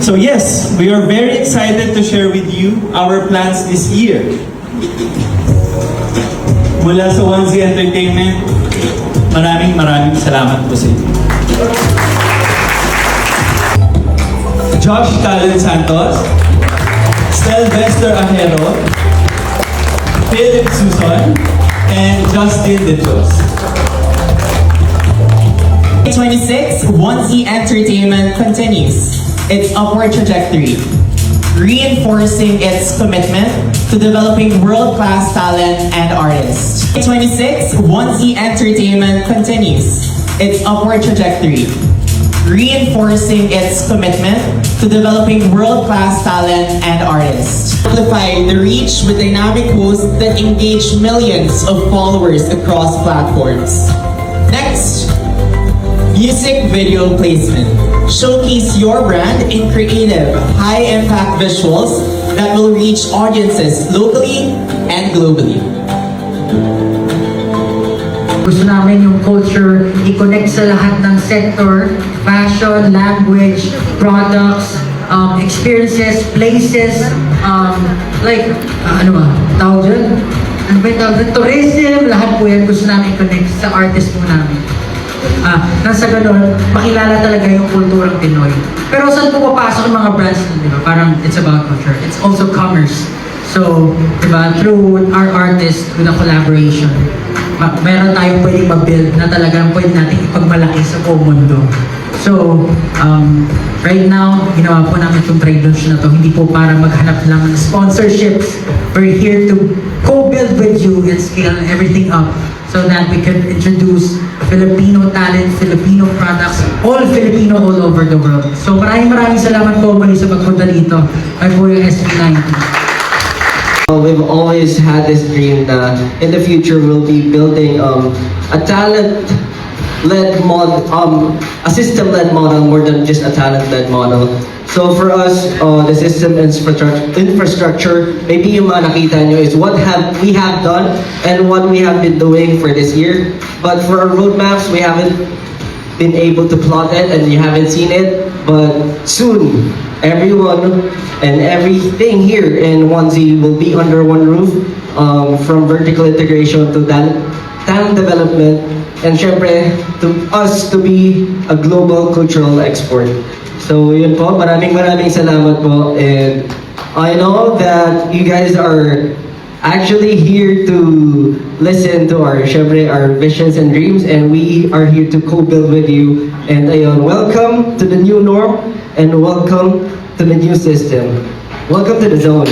So yes, we are very excited to share with you our plans this year. Mula sa 1Z Entertainment, maraming salamat po sa inyo. Josh Callen Santos, Stelvester Ajero, Philip Suson, and Justin De Dios. 26, 1Z Entertainment continues its upward trajectory, reinforcing its commitment to developing world-class talent and artists. 26, 1Z Entertainment continues its upward trajectory, reinforcing its commitment to developing world-class talent and artists. Amplify the reach with dynamic hosts that engage millions of followers across platforms. Next, music video placement. Showcase your brand in creative, high-impact visuals that will reach audiences locally and globally. Gusto namin yung culture i-connect sa lahat ng sector, fashion, language, products, experiences, places, ano ba, tawag dyan? Ano ba yung tawag dyan? Tourism, lahat po yan gusto namin i-connect sa artist po namin. Nang sa ganun, makilala talaga yung kulturang Pinoy. Pero saan po papasok yung mga brands nun, di ba? Parang it's about culture. It's also commerce. So, di ba, through our artists, with a collaboration, meron tayong pwedeng mag-build na talagang pwede natin ipagmalaki sa buong mundo. So, right now, ginawa po namin itong trade launch na to, hindi po para maghanap lang ng sponsorships. We're here to co-build with you and scale everything up so that we can introduce Filipino talent, Filipino products, all Filipino all over the world. So maraming salamat po muli sa pagpunta dito. Ay po yung SB90. We've always had this dream that in the future we'll be building a talent-led model, a system-led model more than just a talent-led model. So for us, the system infrastructure, maybe yung mga nakita nyo is what we have done and what we have been doing for this year. But for our roadmaps, we haven't been able to plot it and you haven't seen it. But soon, everyone and everything here in 1Z will be under one roof, from vertical integration to talent development, and syempre, to us to be a global cultural export. So yun po, maraming salamat po, and I know that you guys are actually here to listen to our visions and dreams, and we are here to co-build with you. And ayun, welcome to the new norm and welcome to the new system. Welcome to the zone.